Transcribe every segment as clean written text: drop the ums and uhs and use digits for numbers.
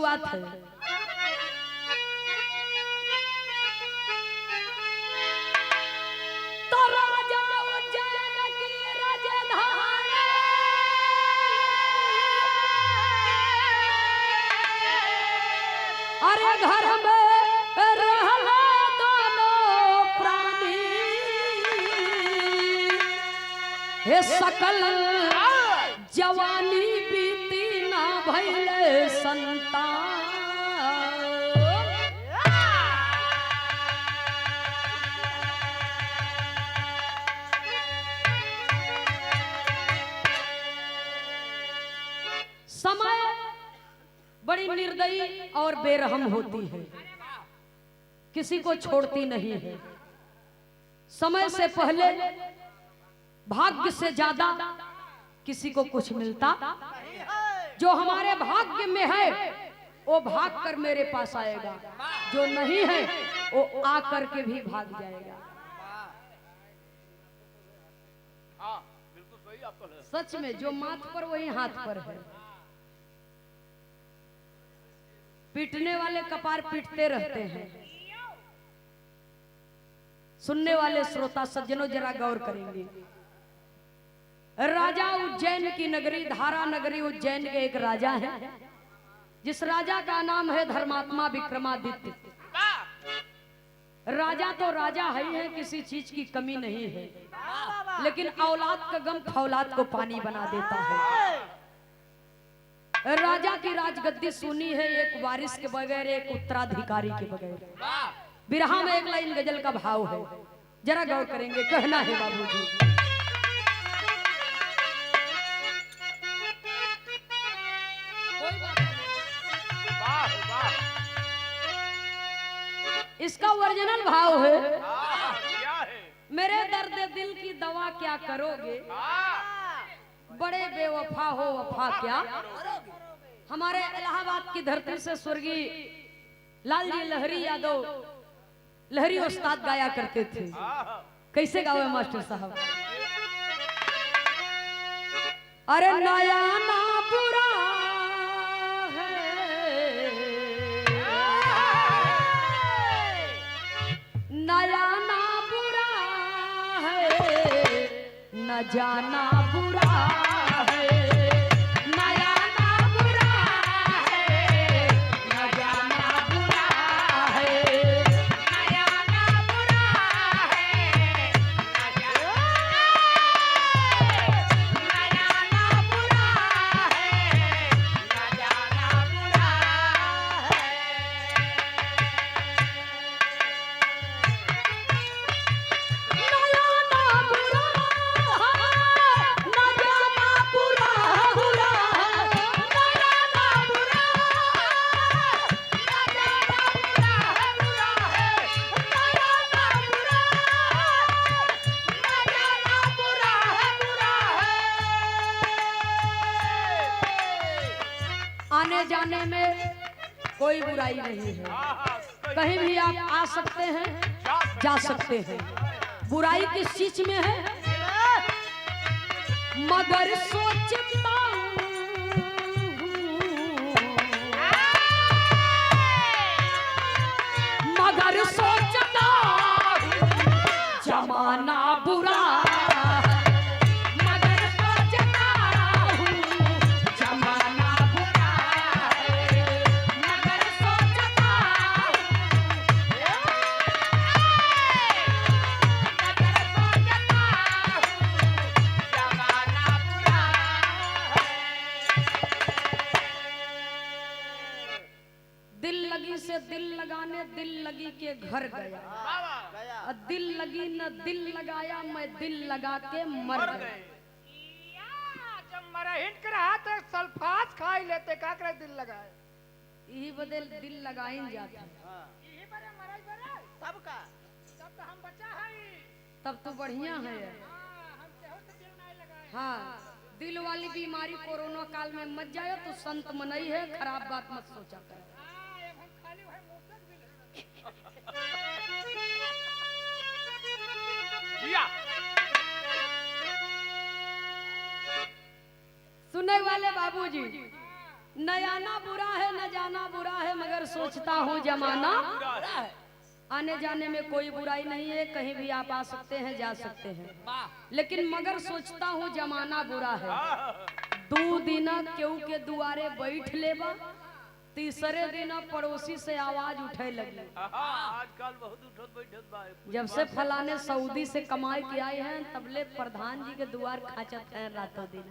शुरुआत है। तो राजा उज्जैन की राजधानी अरे घर में रहला दोनों प्राणी हे सकल जवानी बीती ना भइले संतान। समय बड़ी निर्दयी और बेरहम होती है, किसी को छोड़ती नहीं है। समय से पहले भाग्य से ज्यादा किसी को कुछ मिलता। जो हमारे भाग्य में है वो भाग कर मेरे पास आएगा, जो नहीं है वो आ करके भी भाग जाएगा। सच में जो माथ पर वही हाथ पर है। पीटने वाले कपार पीटते रहते हैं। सुनने वाले श्रोता सज्जनों जरा गौर करेंगे। राजा उज्जैन की नगरी धारा नगरी उज्जैन के एक राजा है, जिस राजा का नाम है धर्मात्मा विक्रमादित्य। राजा तो राजा है ही है, किसी चीज की कमी नहीं है, लेकिन औलाद का गम फौलाद को पानी बना देता है। राजा की राजगद्दी सुनी है एक वारिस के बगैर, एक उत्तराधिकारी के बगैर। बिरहा में एक लाइन गजल का भाव है, जरा गौर करेंगे। कहना है बाबूजी, इसका ओरिजिनल भाव है, मेरे दर्द दिल की दवा क्या करोगे, बड़े बेवफा हो वफा क्या। हमारे इलाहाबाद की धरती से स्वर्गीय लालजी लहरी यादव लहरी उस्ताद गाया करते थे। कैसे गावे मास्टर साहब? अरे नया ना बुरा है, नया ना बुरा है, न जाना बुरा है, नया ना बुरा है, न जाना बुरा है, नया ना बुरा है, न जाना, नया ना बुरा है, न जाना बुरा है। आने जाने में कोई बुराई नहीं है, कहीं भी आप आ सकते हैं जा सकते हैं। बुराई किस चीज में है? मगर सोचता मगर सोचता जमाना बुरा, मगर सोचता जमाना बुरा है, मगर सोचता जमाना बुरा है। दिल लगी से दिल लगाने दिल लगी के घर गया, दिल लगी न दिल लगाया मैं दिल लगा के मर गया। जब मरा हिट कर हाथ सल्फास खाई लेते का करे दिल लगाए, यही बदल दिल लगाई जाता है। यही बरे मराई बरे तब का, तब तो हम बच्चा है, तब तो बढ़िया है। हम केहू से दिल नहीं लगाए। हाँ, दिल वाली बीमारी कोरोना काल में मत जाए तो संत मनई है, खराब बात मत सोचा कर। हम खाली है मुफ्त दिल सुनने वाले बाबूजी, आना बुरा है न जाना बुरा है, मगर सोचता हूँ जमाना आने जाने में कोई बुराई नहीं है, कहीं भी आप आ सकते हैं जा सकते हैं, लेकिन मगर सोचता हूँ जमाना बुरा है। 2 दिन केहू के दुआरे बैठ लेबा, तीसरे दिन पड़ोसी से आवाज उठे लगी, आजकल बहुत उठत बैठत बा। जब से फलाने सऊदी से कमाई के आए हैं तबले प्रधान जी के द्वार खाचत हैं रातों दिन।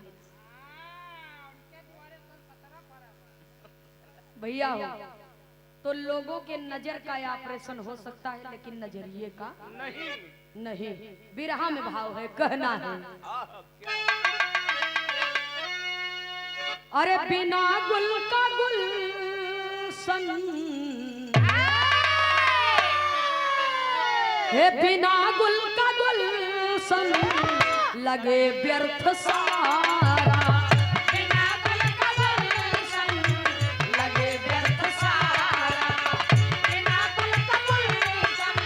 भैया हो तो लोगों के नजर का ऑपरेशन हो सकता है, लेकिन नजरिए का नहीं। बिरहा में भाव है, कहना है अरे बिना गुल का गुलशन, हे बिना गुल का गुलशन लगे व्यर्थ सारा, बिना गुल का गुलशन लगे व्यर्थ सारा, बिना गुल का गुलशन,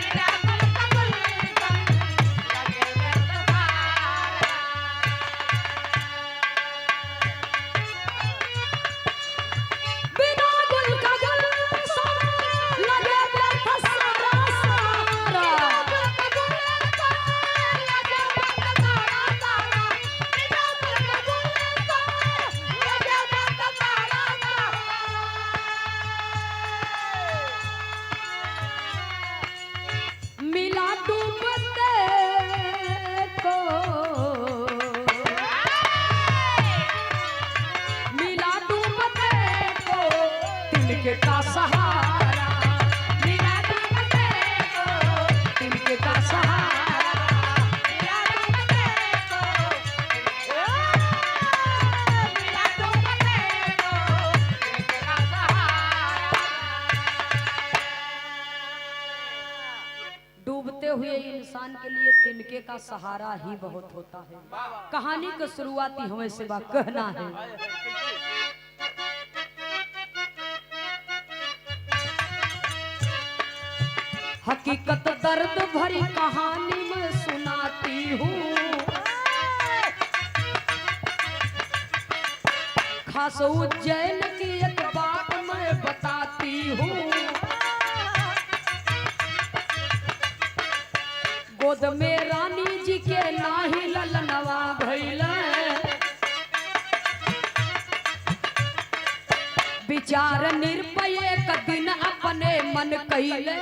बिना गुल का गुलशन लगे व्यर्थ सारा। बिना गुल का गुलशन लगे व्यर्थ सारा, सारा। मिला डूबते को, मिला डूबते को तिनके का सहारा, मिला डूबते को तिनके का सहारा, मिला डूबते को, मिला डूबते को तिनके का सहारा। डूबते हुए इंसान के लिए तिनके का सहारा ही बहुत होता है। कहानी की शुरुआती हमें से बात कहना है। हकीकत दर्द भरी कहानी मैं सुनाती हूँ, खास उज्जैन की एक बात मैं बताती हूँ। गोद में रानी जी के नाही ललनवा भइले, विचार निर्भय एक दिन अपने मन कइले,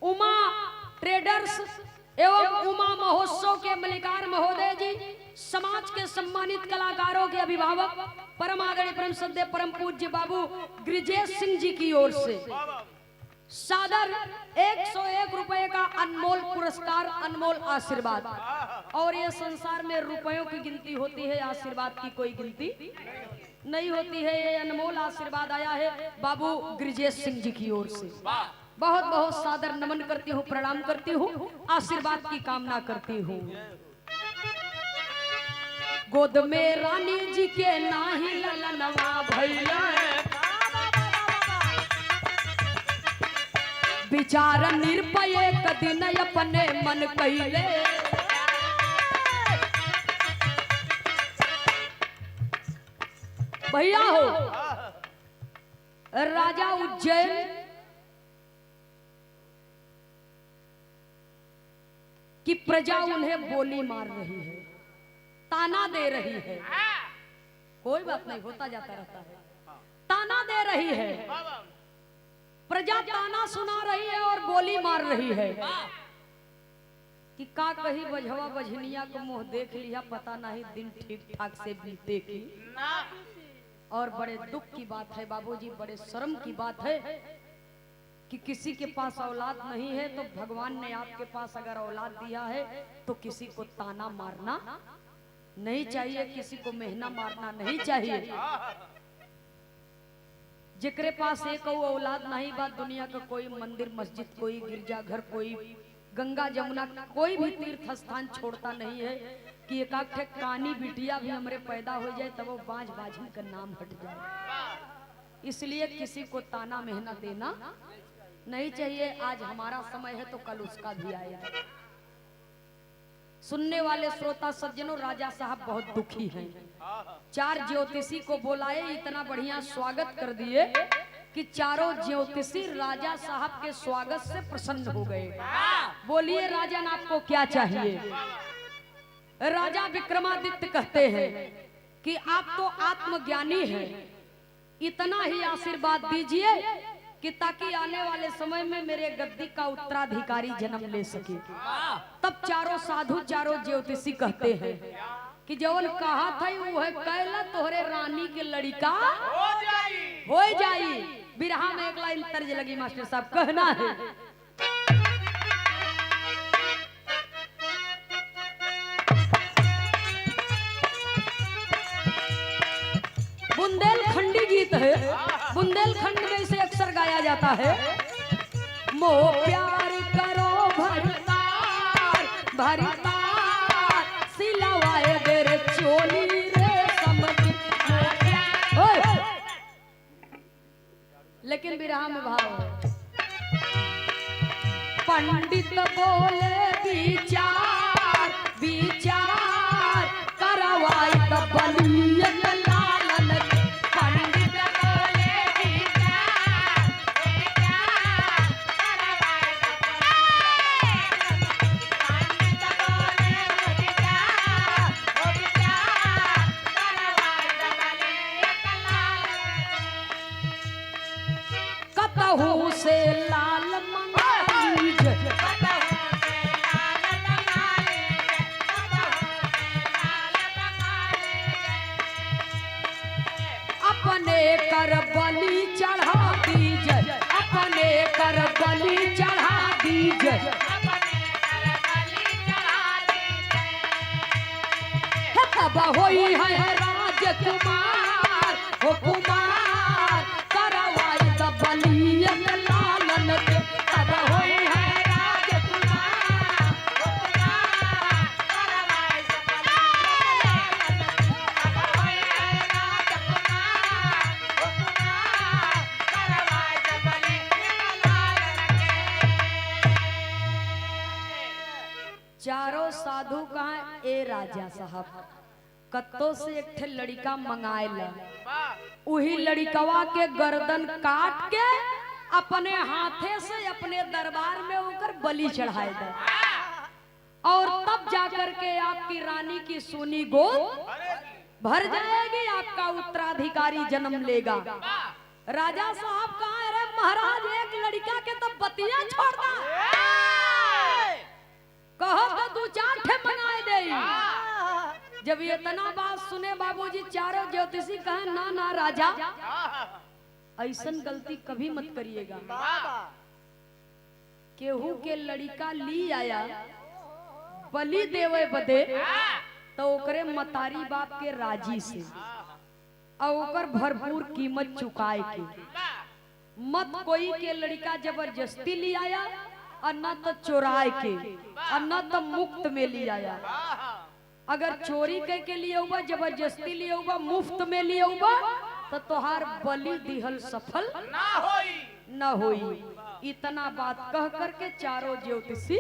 उमा ट्रेडर्स एवं उमा महोत्सव के मलिकार महोदय जी, समाज के सम्मानित कलाकारों के अभिभावक परम आदरणीय परम श्रद्धेय परम पूज्य बाबू गिरिजेश सिंह जी की ओर से सादर 101 रुपए का अनमोल पुरस्कार, अनमोल आशीर्वाद। और ये संसार में रुपयों की गिनती होती है, आशीर्वाद की कोई गिनती नहीं होती है। ये अनमोल आशीर्वाद आया है बाबू गिरिजेश सिंह जी की ओर से। बहुत बहुत सादर नमन करती हूँ, प्रणाम करती हूँ, आशीर्वाद की कामना करती हूँ। गोद में रानी जी के नाही ललनवा भैया, विचार निर्भय कदिन अपने मन कइले, भैया हो राजा उज्जैन कि प्रजा उन्हें बोली मार रही है, ताना दे रही है। कोई बात नहीं, होता जाता रहता है। ताना दे रही है, प्रजा ताना सुना रही है और बोली मार रही है कि का कही बझवा बझनिया को मुंह देख लिया, पता नहीं दिन ठीक ठाक से बीते की। और बड़े दुख की बात है बाबूजी, बड़े शर्म की बात है कि किसी के पास औलाद नहीं है तो भगवान ने आपके पास अगर औलाद दिया है तो किसी को ताना मारना नहीं चाहिए, किसी को मेहना मारना नहीं चाहिए। जिकरे पास एक औलाद नहीं बा, दुनिया का कोई मंदिर मस्जिद, कोई गिरजाघर, कोई गंगा जमुना, कोई भी तीर्थ स्थान छोड़ता नहीं है। कि एक आध कानी बिटिया भी हमरे पैदा हो जाए तब वो बाज बाजी का नाम हट जाए। इसलिए किसी को ताना मेहना देना नहीं चाहिए। आज हमारा समय है तो कल उसका भी आया है। सुनने वाले श्रोता सज्जनों, राजा साहब बहुत दुखी हैं। 4 ज्योतिषी को बुलाए, इतना बढ़िया स्वागत कर दिए कि चारों ज्योतिषी राजा साहब के स्वागत से प्रसन्न हो गए। बोलिए राजन, आपको क्या चाहिए? राजा विक्रमादित्य कहते हैं कि आप तो आत्मज्ञानी हैं, इतना ही आशीर्वाद दीजिए कि ताकि आने वाले समय में मेरे गद्दी का उत्तराधिकारी जन्म ले सके। तब चारों साधु, चारों ज्योतिषी कहते हैं कि जवन कहा था वो है कैला तोहरे रानी के लड़का हो जाई। बिरहा में एक लाइन तर्ज लगी मास्टर साहब, कहना है बुंदेलखंडी गीत है। बुंदेलखंड में इसे अक्सर गाया जाता है। मोह प्यार करो भरतार भरतार, सिलवाए दे रे चोली रे समझ। लेकिन विरहा में भाव है, पंडित बोले विचार विचार करवाई द बलिया लालन। पंडित बोले विचार विचार करवाई द पंडित बोले विचार विचार करवाई द बलिया लालन। कतहु से लाल मंगाई अपने कर बलि चढ़ा दीजिए, अपने कर बलि चढ़ा दीजिए। तब होई है राजकुमार हो कुमार, करवाई द बलिया लालन के। तब होई है राजकुमार हो कुमार, करवाई द बलिया लालन। तब होई है राजकुमार हो कुमार, करवाई द बलिया लालन के। चारों साधु कहाँ? ए राजा साहब, कत्तो से एक ठे लड़का मंगाए ला, वही लड़कवा के गर्दन काट के अपने हाथे से अपने दरबार में होकर बलि चढ़ाए दे, और तब जाकर के आपकी रानी की सोनी गोद भर जाएगी, आपका उत्तराधिकारी जन्म लेगा। राजा साहब कहाँ? अरे महाराज, एक लड़का के तो बतिया छोड़ना, कहो तो 2-4 ठे मंगाए दे। जब ये इतना बात सुने बाबूजी, चारों ज्योतिषी कहे ना ना राजा, ऐसन गलती कभी मत करिएगा। केहू के लड़का ली आया बलि देवे बदे, तो ओकरे मतारी बाप के राजी से और ओकर भरपूर कीमत चुकाए के। मत कोई के लड़का जबरदस्ती ली आया, और न तो चोराए के, और न तो मुफ्त में ली आया। अगर चोरी के लिए हुआ, जबरदस्ती लिए हुआ, मुफ्त में लिए हुआ, तो तोहार बलि दिहल सफल ना होई। इतना बात कह करके चारों ज्योतिषी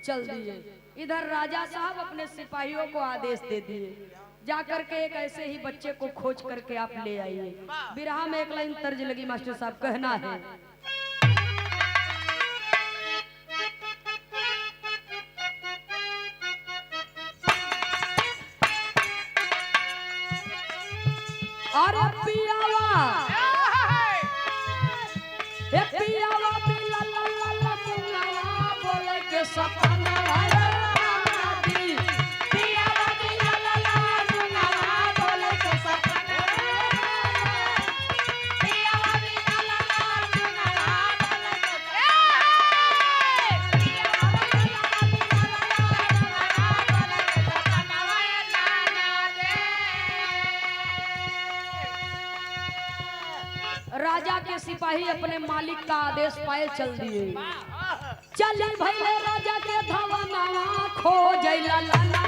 चल दिए। इधर राजा साहब अपने सिपाहियों को आदेश दे दिए, जाकर के एक ऐसे ही बच्चे को खोज करके आप ले आइए। बिरहा में एक लाइन तर्ज लगी मास्टर साहब, कहना है अरे पियावा हे पियावा बिला ला ला ला मुंगावा बोले के सपना वाला दी। पियावा बिला ला ला मुंगावा बोले के सपना, पियावा बिला ला ला मुंगावा बोले के सपना, पियावा बिला ला ला बोले के सपना वाला ना दे। राजा के सिपाही अपने मालिक का आदेश पाए चल दिए। चली भैले राजा के धवनावा खो जैला लाला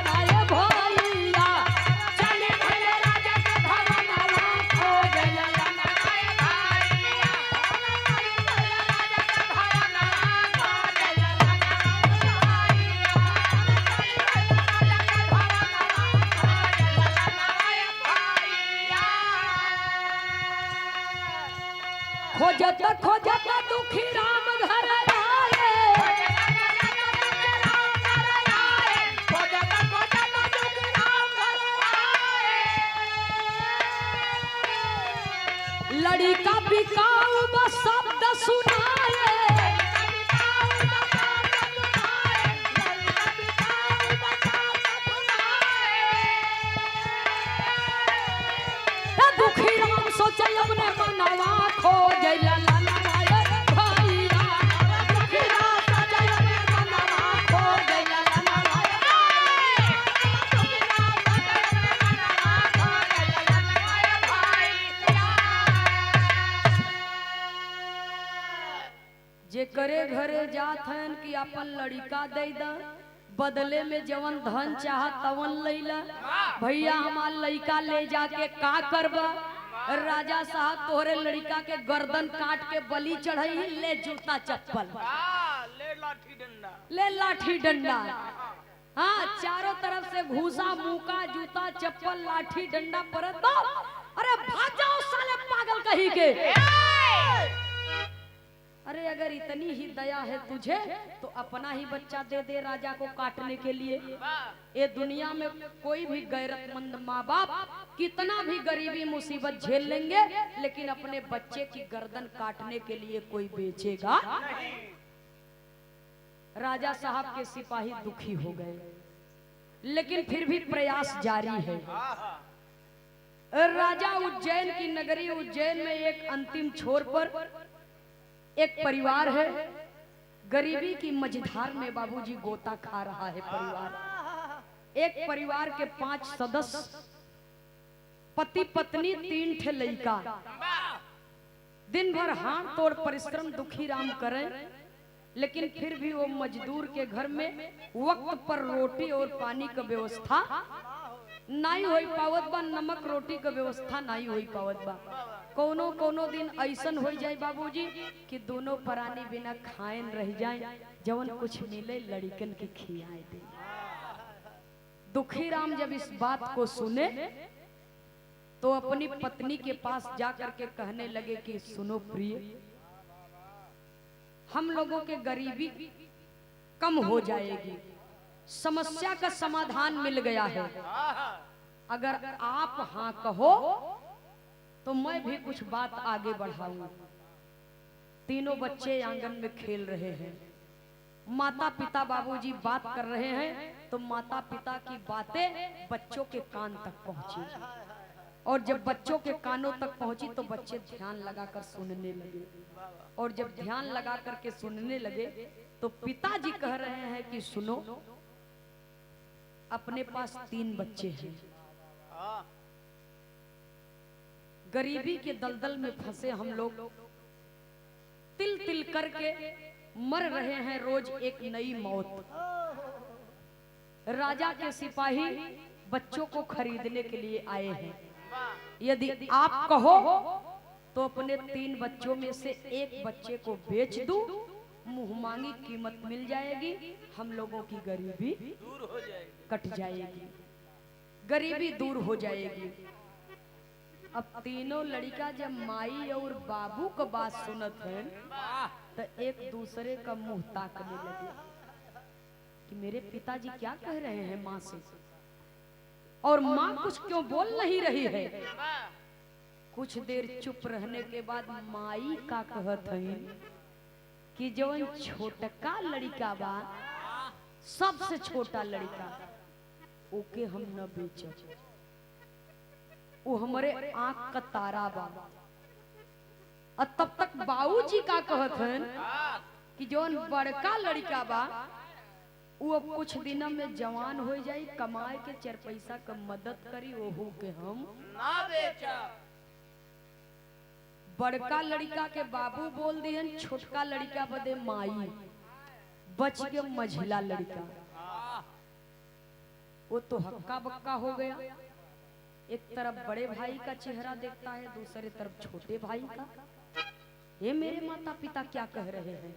जे करे घरे जात हन कि अपन लड़का दे द, बदले में जवन धन चाह तवन लैला। भैया हमार लड़का ले जाके का करबा? राजा साहब तोहरे लड़का के गर्दन काट के बलि चढ़ाई, ले जूता चप्पल, ले लाठी डंडा, ले लाठी डंडा। हाँ, चारों तरफ से घूसा मुका जूता चप्पल लाठी डंडा परत दो। अरे भाग जाओ साले पागल कहीं के। अरे अगर इतनी ही दया है तुझे तो अपना ही बच्चा दे दे राजा को काटने के लिए। ये दुनिया में कोई भी गैरतमंद माँ बाप कितना भी गरीबी मुसीबत झेल लेंगे, लेकिन अपने बच्चे की गर्दन काटने के लिए कोई बेचेगा। राजा साहब के सिपाही दुखी हो गए, लेकिन फिर भी प्रयास जारी है। राजा उज्जैन की नगरी उज्जैन में एक अंतिम छोर पर एक परिवार है। गरीबी की मझधार में बाबूजी गोता खा रहा है परिवार। एक परिवार के 5 सदस्य, पति पत्नी 3 ठे लड़का। दिन भर हाथ तोड़ परिश्रम दुखी राम करें, लेकिन फिर भी वो मजदूर के घर में वक्त पर रोटी और पानी का व्यवस्था नहीं हो पावत बा। नमक रोटी का व्यवस्था नहीं हो पावत बा। कोनो कोनो दिन ऐसन हो जाए बाबूजी कि दोनों प्राणी बिना खाएन रह जाए, जवन कुछ मिले लड़कन के खियाए दे। दुखी राम जब इस बात को सुने तो अपनी पत्नी के पास जाकर के कहने लगे कि सुनो प्रिय, हम लोगों के गरीबी कम हो जाएगी, समस्या का समाधान मिल गया है। अगर आप हाँ कहो तो मैं भी कुछ बात आगे बढ़ाऊं। तीनों बच्चे आंगन में खेल रहे हैं। माता पिता बाबूजी बात कर रहे हैं तो माता पिता की बातें बच्चों के कान तक पहुंची, और जब बच्चों के कानों तक पहुंची तो बच्चे ध्यान लगाकर सुनने लगे। और जब ध्यान लगा करके सुनने लगे तो पिताजी कह रहे हैं कि सुनो, अपने पास 3 बच्चे हैं, गरीबी के दलदल में फंसे हम लोग तिल तिल करके मर रहे हैं, रोज एक नई मौत। राजा के सिपाही बच्चों को खरीदने के लिए आए हैं। यदि आप कहो तो अपने 3 बच्चों में से एक बच्चे को बेच दूं, मुंह मांगी कीमत मिल जाएगी, हम लोगों की गरीबी दूर हो जाएगी, कट जाएगी, गरीबी दूर हो जाएगी। अब तीनों लड़का जब माई और बाबू का बात सुनत है तो एक दूसरे का मुंह ताकने लगे कि मेरे पिताजी क्या कह रहे हैं माँ से, और माँ कुछ क्यों बोल नहीं रही है। कुछ देर चुप रहने के बाद माई का कहत है कि जो छोटका लड़का बा, सबसे छोटा लड़का, ओके हम न बेचब, वो हमारे आंख का तारा बा। और तब तक बाबूजी का कहत हैं कि जोन बड़का लड़का बा वो अब कुछ दिनों में जवान हो जाई, कमाए के 4 पैसा का मदद करी, ओहू के हम ना बेचब। बड़का लड़का के बाबू बोल दिहन, छोटका लड़का बदे माई, बच के मझिला लड़का, वो तो हक्का बक्का हो गया। एक तरफ बड़े भाई का चेहरा देखता है, दूसरे तरफ छोटे भाई का। ये मेरे माता पिता क्या कह रहे हैं,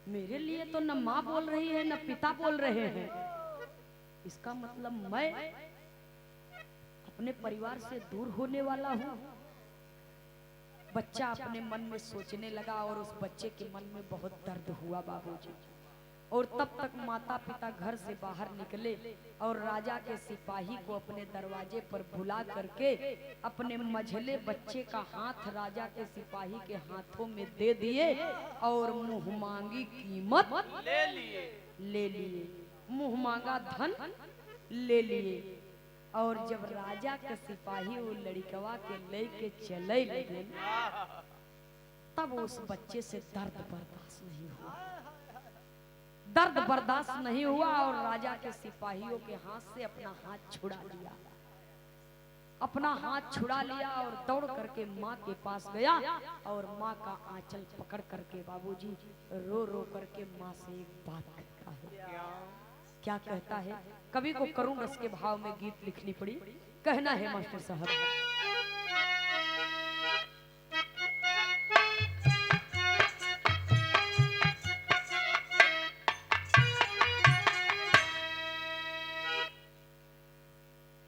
मेरे लिए तो न माँ बोल रही है न पिता बोल रहे हैं, इसका मतलब मैं अपने परिवार से दूर होने वाला हूँ। बच्चा अपने मन में सोचने लगा और उस बच्चे के मन में बहुत दर्द हुआ बाबूजी। और तब तक माता पिता घर से बाहर निकले और राजा के सिपाही को अपने दरवाजे पर बुला करके अपने मझले बच्चे का हाथ राजा के सिपाही के हाथों में दे दिए और मुंह मांगी कीमत ले लिए, मुंह मांगा धन ले लिए। और जब राजा का सिपाही वो लड़कवा के लेके चले लगे तब उस बच्चे से दर्द बर्दाश्त नहीं हुआ, दर्द बर्दाश्त नहीं हुआ और राजा के सिपाहियों के हाथ से अपना हाथ छुड़ा लिया। अपना हाथ छुड़ा लिया और दौड़ करके माँ के पास गया और माँ का आंचल पकड़ करके बाबूजी रो रो करके माँ से एक बात कहता है। क्या कहता है? कवि को करुण रस के भाव में गीत लिखनी पड़ी। कहना है मास्टर साहब,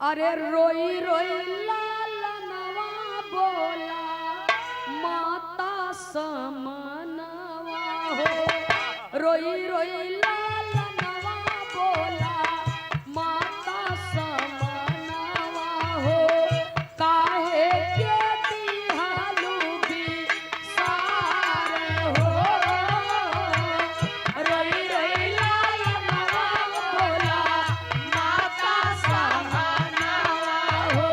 अरे रोई रोई लालनवा बोला माता समनवा हो, रोई रोई लालनवा बोला माता समनवा हो, काहे के दिहालू बिसार हो, रोई रोई लालनवा बोला माता समनवा हो,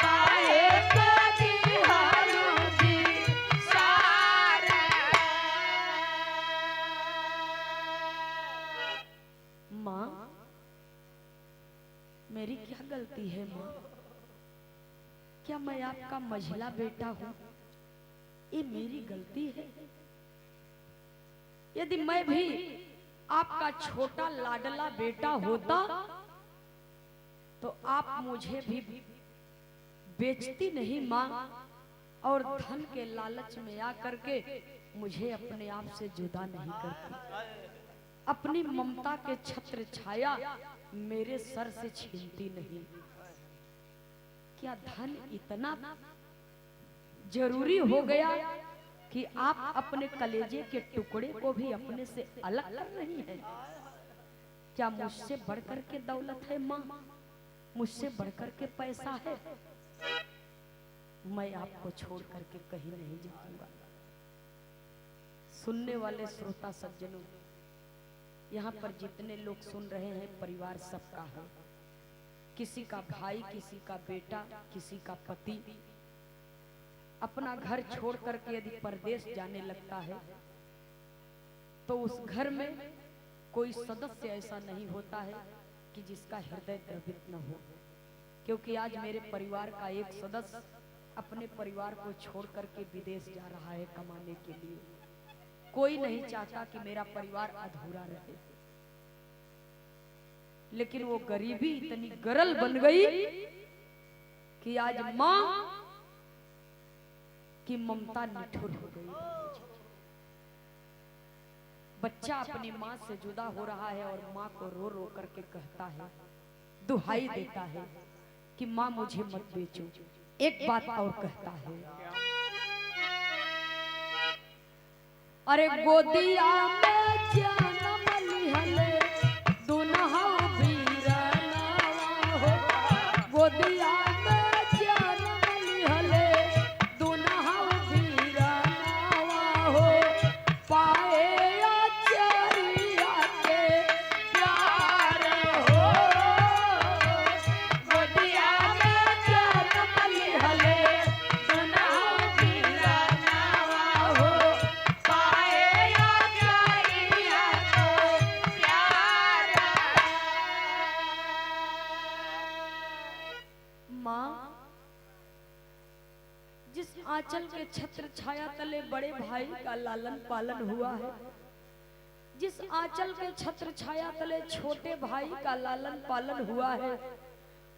काहे के दिहालू बिसार। माँ, मेरी क्या गलती है माँ? क्या मैं आपका मझला बेटा हूँ? ये मेरी गलती है? यदि मैं भी आपका छोटा लाडला बेटा होता तो आप मुझे भी बेचती नहीं माँ, और धन के लालच में आकर के मुझे अपने आप से जुदा नहीं करती, अपनी ममता के छत्र छाया मेरे सर से छीनती नहीं। क्या धन इतना जरूरी हो गया कि आप अपने कलेजे के टुकड़े को भी अपने से अलग कर रही हैं? क्या मुझसे बढ़कर के दौलत है माँ? मुझसे बढ़कर के पैसा है? मैं आपको छोड़ करके कहीं नहीं जाऊंगा। सुनने वाले श्रोता सज्जनों, यहाँ पर जितने लोग सुन रहे हैं, परिवार सबका है। किसी का भाई, किसी का बेटा, किसी का पति अपना घर छोड़ करके यदि परदेश जाने लगता है तो उस घर में कोई सदस्य ऐसा नहीं होता है कि जिसका हृदय द्रवित न हो। क्योंकि आज मेरे परिवार का एक सदस्य अपने परिवार को छोड़ करके विदेश जा रहा है कमाने के लिए। कोई नहीं चाहता कि मेरा परिवार अधूरा रहे, लेकिन वो गरीबी इतनी गरल बन गई कि आज माँ की ममता निठुर हो गई। बच्चा अपनी माँ से जुदा हो रहा है और माँ को रो रो करके कहता है, दुहाई देता है कि माँ मुझे मत बेचो। एक बात और कहता है, अरे गोदिया में जन्म लिहले दुनहा वीरनवा हो, गोदिया में जन्म लिहले दुनहा वीरनवा हो, पाए अचरिया के प्यार हो, गोदिया में जन्म लिहले दुनहा वीरनवा हो, जिस आंचल के छत्र छाया तले बड़े भाई का लालन पालन हुआ है, जिस आंचल के छत्र छाया तले छोटे भाई का लालन पालन हुआ है,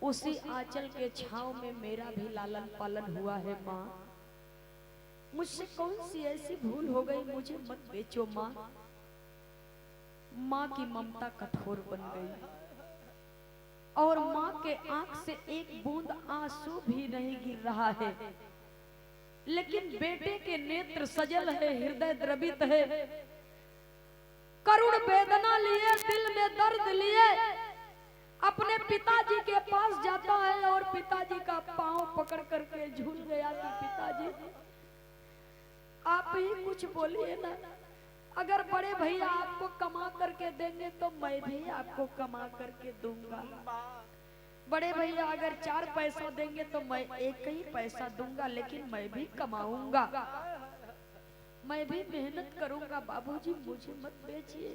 उसी आंचल के छांव में मेरा भी लालन पालन हुआ है। माँ, मुझसे कौन सी ऐसी भूल हो गई? मुझे मत बेचो माँ। माँ की ममता कठोर बन गई और माँ के आंख से एक बूंद आंसू भी नहीं गिर रहा है, लेकिन बेटे के नेत्र सजल है, हृदय द्रवित है। करुण वेदना लिए, दिल में दर्द लिए अपने पिताजी के पास जाता है और पिताजी का पांव पकड़ करके झूल गया कि पिताजी आप ही कुछ बोलिए ना, अगर बड़े भैया आपको कमा करके देंगे तो मैं भी आपको कमा करके दूंगा। बड़े भैया अगर 4 पैसा देंगे तो मैं 1 ही पैसा दूंगा, लेकिन मैं भी कमाऊंगा, मैं भी मेहनत करूंगा। बाबूजी मुझे मत बेचिए।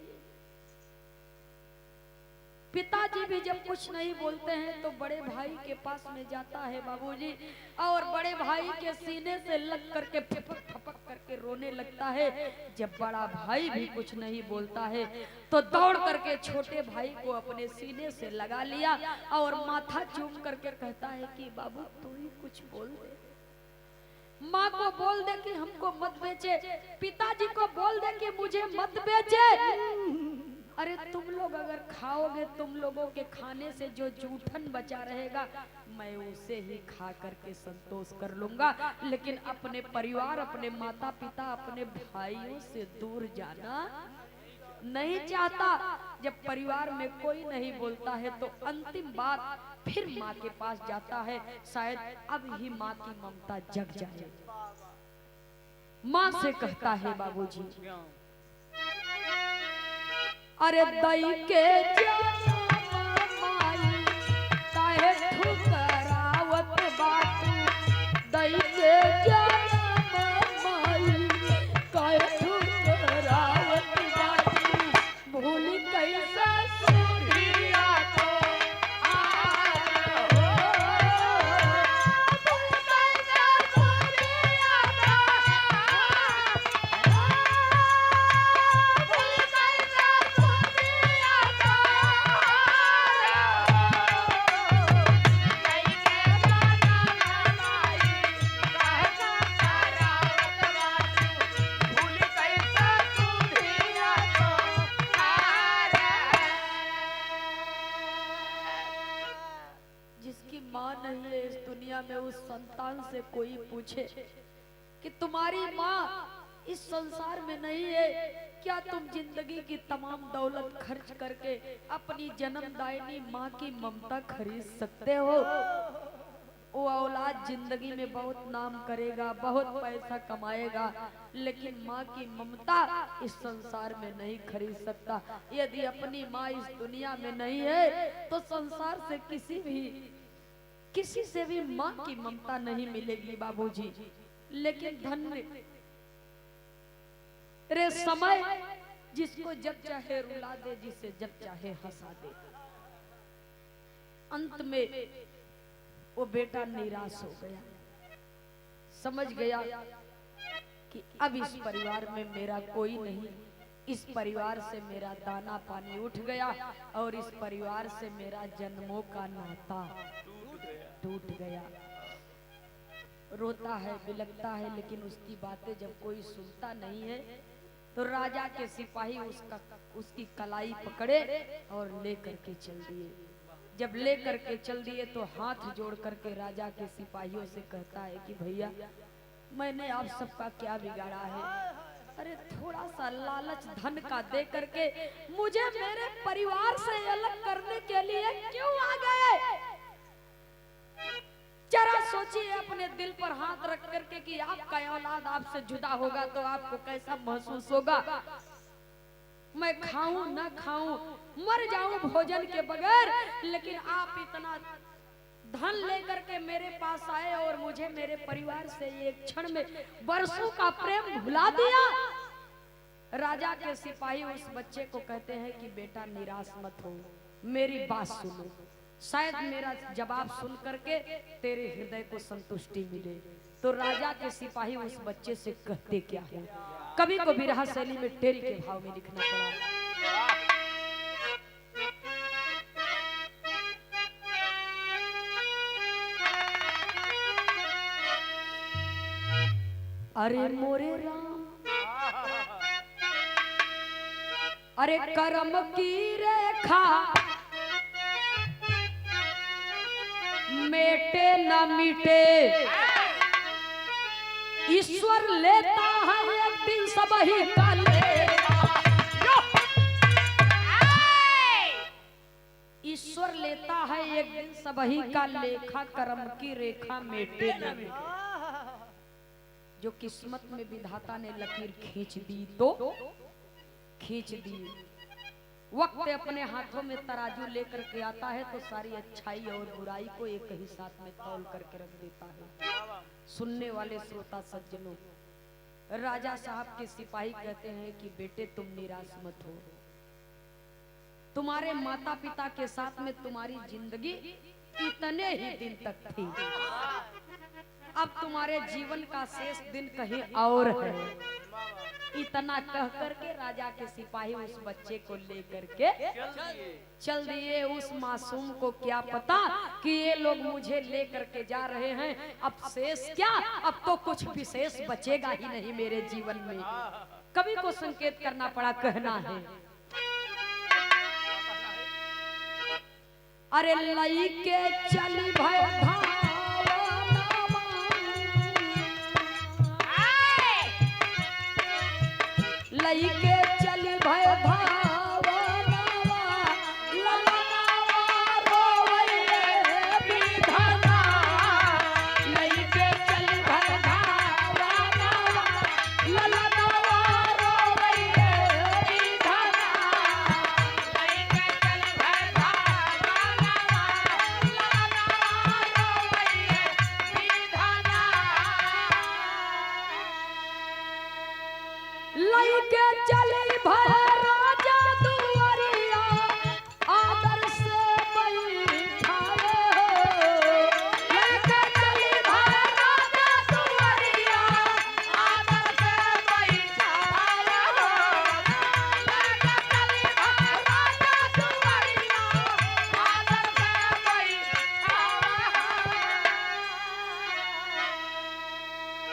पिताजी भी जब कुछ नहीं बोलते हैं तो बड़े भाई के पास में जाता है बाबूजी, और बड़े भाई के सीने से लग करके फपक फपक करके रोने लगता है। जब बड़ा भाई भी कुछ नहीं बोलता है तो दौड़ करके छोटे भाई को अपने सीने से लगा लिया और माथा चूम करके कहता है कि बाबू तू ही कुछ बोल दे, माँ को बोल दे कि हमको मत बेचे, पिताजी को बोल दे कि मुझे मत बेचे। अरे तुम लोग अगर खाओगे, तुम लोगों के खाने से जो जूठन बचा रहेगा मैं उसे ही खा करके संतोष कर लूंगा, लेकिन अपने परिवार, अपने माता पिता, अपने भाइयों से दूर जाना नहीं चाहता। जब परिवार में कोई नहीं बोलता है तो अंतिम बात फिर माँ के पास जाता है, शायद अब ही माँ की ममता जग जाए। माँ से कहता है बाबूजी, अरे दई के माई काहे ठुकरावत बाटू, दई के माई काहे ठुकरावत बाटू, भूल कैसे सुधिया तो में उस संतान से कोई पूछे कि तुम्हारी माँ इस संसार में नहीं है क्या, तुम जिंदगी की तमाम दौलत खर्च करके अपनी जन्मदायिनी माँ की ममता खरीद सकते हो? वो औलाद जिंदगी में बहुत नाम करेगा, बहुत पैसा कमाएगा, लेकिन माँ की ममता इस संसार में नहीं खरीद सकता। यदि अपनी माँ इस दुनिया में नहीं है तो संसार से किसी से भी माँ की ममता नहीं मिलेगी बाबूजी। लेकिन धन्य रे समय, जिसको जब चाहे रुला दे, जिसे जब चाहे हंसा दे। अंत में वो बेटा निराश हो गया, समझ गया कि अब इस परिवार में मेरा कोई नहीं, इस परिवार से मेरा दाना पानी उठ गया और इस परिवार से मेरा जन्मों का नाता टूट गया। रोता है, बिलखता है, लेकिन उसकी बातें जब कोई सुनता नहीं है तो राजा के सिपाही उसकी कलाई पकड़े और ले करके चल दिए। जब ले करके चल दिए तो हाथ जोड़ करके राजा के सिपाहियों से कहता है कि भैया मैंने आप सबका क्या बिगाड़ा है? अरे थोड़ा सा लालच धन का दे करके मुझे मेरे परिवार से अलग करने के लिए क्यों आ गए? जरा सोचिए अपने दिल पर हाथ रख करके कि आपका औलाद आपसे जुदा होगा तो आपको कैसा महसूस होगा। मैं खाऊं ना खाऊं, मर जाऊं भोजन के बगैर, लेकिन आप इतना धन लेकर के मेरे पास आए और मुझे मेरे परिवार से एक क्षण में वर्षों का प्रेम भुला दिया। राजा के सिपाही उस बच्चे को कहते हैं कि बेटा निराश मत हो, मेरी बात सुनो, शायद मेरा जवाब सुन करके तेरे हृदय को संतुष्टि मिले। तो राजा के सिपाही उस bच्चे से कहते क्या है? कवि को विरह शैली में टेरी के भाव में लिखना पड़ा। अरे मोरे राम, अरे कर्म की रेखा मेटे न मिटे, ईश्वर लेता है एक दिन सब ही का लेखा। ईश्वर लेता है एक दिन सब ही का लेखा, कर्म की रेखा मेटे न मिटे। जो किस्मत में विधाता ने लकीर खींच दी तो खींच दी। वक्त अपने हाथों में तराजू लेकर के आता है तो सारी अच्छाई और बुराई को एक ही साथ में तौल करके रख देता है। सुनने वाले श्रोता सज्जनों, राजा साहब के सिपाही कहते हैं कि बेटे तुम निराश मत हो, तुम्हारे माता पिता के साथ में तुम्हारी जिंदगी इतने ही दिन तक थी, अब तुम्हारे जीवन का शेष दिन कहीं और है। इतना कह करके राजा के सिपाही उस बच्चे को लेकर के चल दिए। उस मासूम को क्या पता कि ये लोग मुझे लेकर के जा रहे हैं, अब शेष क्या, अब तो कुछ विशेष बचेगा ही नहीं मेरे जीवन में। कवि को संकेत करना पड़ा, कहना है अरे लई के चली भय लई के चली भय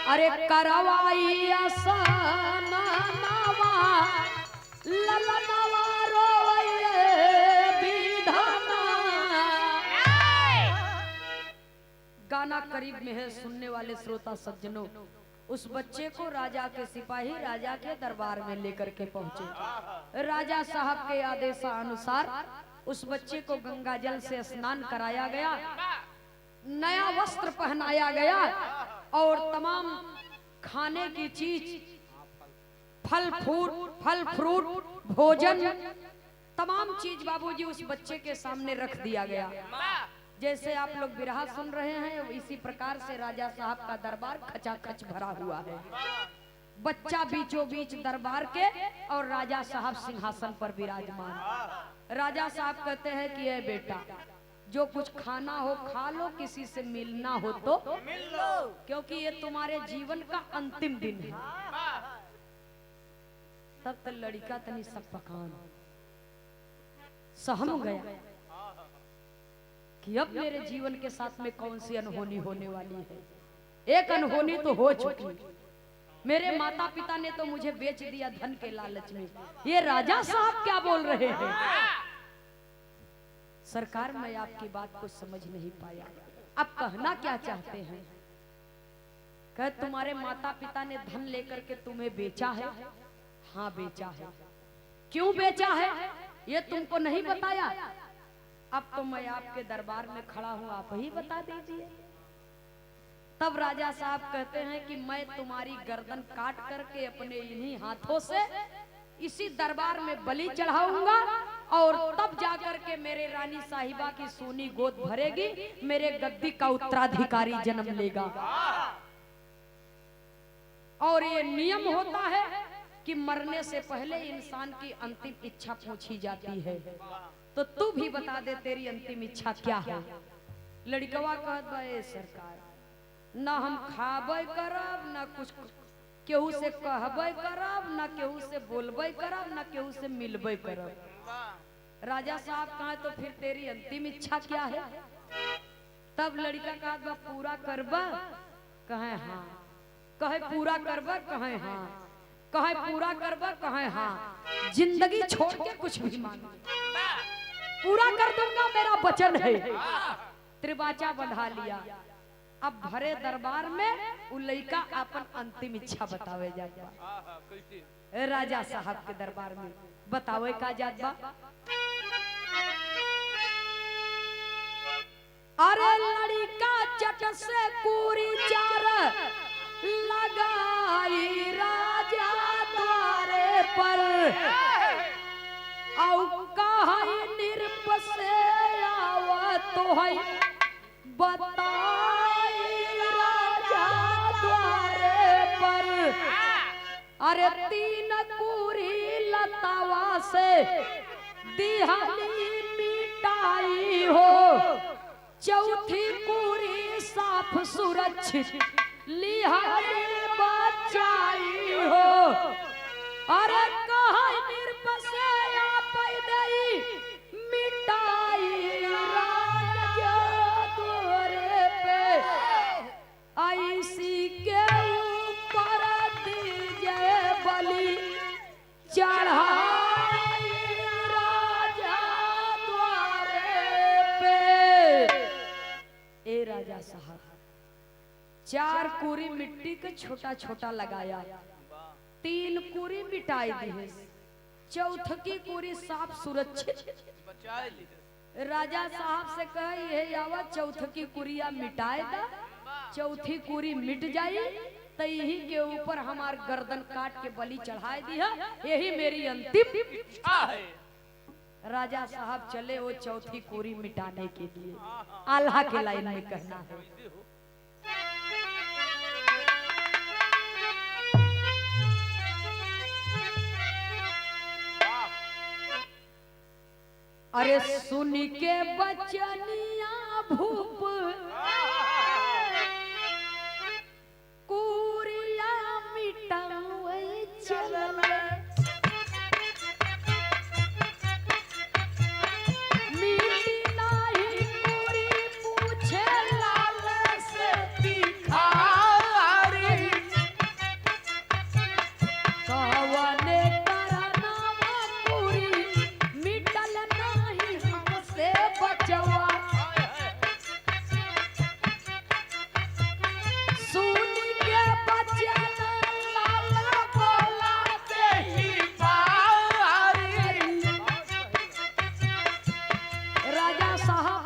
अरे करवाई आसनवा ललनवा रोए विधाना। गाना करीब में है, सुनने वाले श्रोता सज्जनों। उस बच्चे को राजा के सिपाही राजा के दरबार में लेकर के पहुंचे। राजा साहब के आदेशानुसार उस बच्चे को गंगा जल से स्नान कराया गया, नया वस्त्र पहनाया गया और तमाम खाने की चीज, फल फ्रूट, भोजन, तमाम चीज बाबूजी उस बच्चे के सामने रख दिया गया। जैसे आप लोग बिरहा सुन रहे हैं, इसी प्रकार से राजा साहब का दरबार खचाखच भरा हुआ है। बच्चा बीचों बीच दरबार के और राजा साहब सिंहासन पर विराजमान। राजा साहब कहते हैं कि ये बेटा, जो कुछ खाना हो खा लो, किसी से मिलना हो तो मिल लो, क्योंकि ये तुम्हारे जीवन का अंतिम दिन है। तब तो लड़का तनी सब पकान सहम गया कि अब मेरे जीवन के साथ में कौन सी अनहोनी होने वाली है। एक अनहोनी तो हो चुकी, मेरे माता पिता ने तो मुझे बेच दिया धन के लालच में। ये राजा साहब क्या बोल रहे हैं? सरकार, मैं आपकी बात को समझ नहीं पाया, आप कहना क्या चाहते हैं? कह तुम्हारे माता पिता ने धन लेकर के तुम्हें बेचा है? हाँ बेचा है। क्यों बेचा है ये तुमको नहीं बताया? अब तो मैं आपके दरबार में खड़ा हूं, आप ही बता दीजिए। तब राजा साहब कहते हैं कि मैं तुम्हारी गर्दन काट करके अपने इन्हीं हाथों से इसी दरबार में बलि चढ़ाऊंगा और तब जाकर के मेरे रानी साहिबा की सोनी गोद भरेगी, मेरे गद्दी का उत्तराधिकारी जन्म लेगा। और ये नियम होता है कि मरने से पहले इंसान की अंतिम इच्छा पूछी जाती है। तो तू भी बता दे तेरी अंतिम इच्छा क्या है? लड़कवा कहत बा, ए सरकार, ना हम खाबे करब, ना कुछ केहू से कहबे करब, ना केहू से बोलबे करब, ना केहू से मिलबे करब। राजा साहब कहा तो फिर तेरी अंतिम इच्छा क्या है? तब लड़का कहा बा, पूरा करबा? कहे हाँ। कहे पूरा करबा? कहे हाँ। कहे पूरा करबा? कहे हाँ। जिंदगी छोड़ के कुछ भी मांगो, पूरा कर दूंगा, मेरा वचन है। त्रिबाचा बंधा लिया। अब भरे दरबार में उ लइका अपन अंतिम इच्छा बतावे जात बा। राजा साहब के दरबार में बतावे का जात बा। अरे लड़का चट से पूरी चार लगाई राजा द्वारे पर, औ कहाई निरप से आवत तो है बताई राजा द्वारे पर। अरे तीन पूरी लतावा से दिहाली मिटाई हो, चौथी पूरी साफ सुरक्षित लिहाली बचाई हो। अरे कहाँ निर्बसया पैदई मिटाई राजा द्वारे पे, ऐसी के ऊपर दीजिए बलि चढ़ाई राजा द्वारे पे। ए राजा साहब, 4 कूरी मिट्टी के छोटा छोटा लगाया, 3 कूरी मिटाई दी, चौथ की कूरी साफ सुरक्षित राजा साहब से कही है यावा चौथ की कुरिया मिटाए दा, चौथी कुरी मिट जाई तो यही के ऊपर हमार गर्दन काट के बलि चढ़ाए दी है, यही मेरी अंतिम इच्छा है। राजा साहब चले वो चौथी कुरी मिटाने के लिए। आल्हा के लाइन में कहना है, अरे सुन के बचनिया भूप कुरिया मिटावे चलल, मिटी नाही कुरी पूछे लाल से तिखारी, कवने करनावा कुरी मिटल नाही हमसे बचवा। सुन के बचन लाला बोला देही बारी। राजा साहब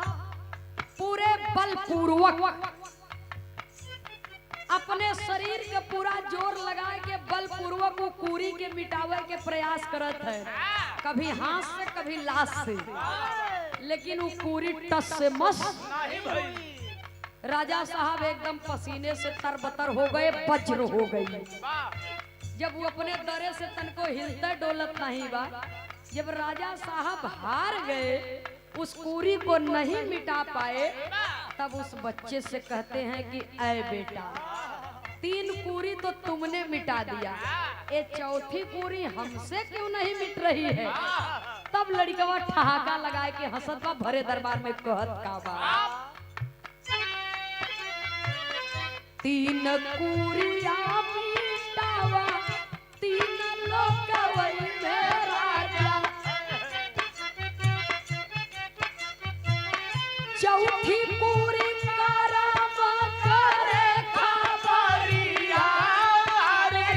पूरे बलपूर्वक अपने शरीर के पूरा जोर लगाए के बलपूर्वक वो कुरी के मिटावे के प्रयास करत है, कभी हाथ से कभी लाश से, लेकिन वो कुरी टस से मस। राजा साहब एकदम पसीने से तरबतर हो गए, वज्र हो गई। जब वो अपने दरे से तन को हिलता डोलत नहीं बा, जब राजा साहब हार गए, उस कुरी को नहीं मिटा पाए, तब उस बच्चे से कहते हैं कि ऐ बेटा, 3 कुरी तो तुमने मिटा दिया, ये चौथी कुरी हमसे क्यों नहीं मिट रही है। तब लड़कवा ठहाका लगाए कि हंसत बा, भरे दरबार में कहत का बा, 3 कुरिया मिटावा 3 लोकवई में राजा, चौथी कुरी करम करे खबरिया रे,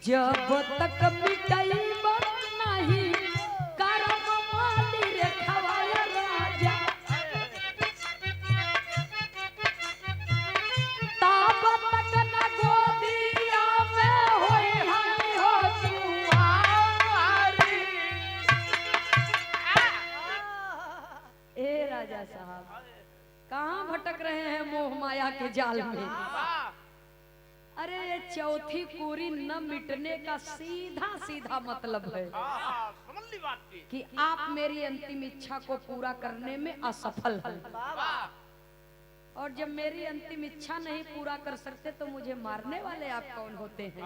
जब तक मिटाई नहीं करम माली रे खवाया राजा, तब तक न गोदिया में होई हई हो तुम्हारी। ए राजा साहब, कहाँ भटक रहे हैं मोह माया के जाल में। अरे ये चौथी कुरी न मिटने का सीधा सीधा मतलब है कि आप मेरी अंतिम इच्छा को पूरा करने में असफल हैं, और जब मेरी अंतिम इच्छा नहीं पूरा कर सकते तो मुझे मारने वाले आप कौन होते हैं।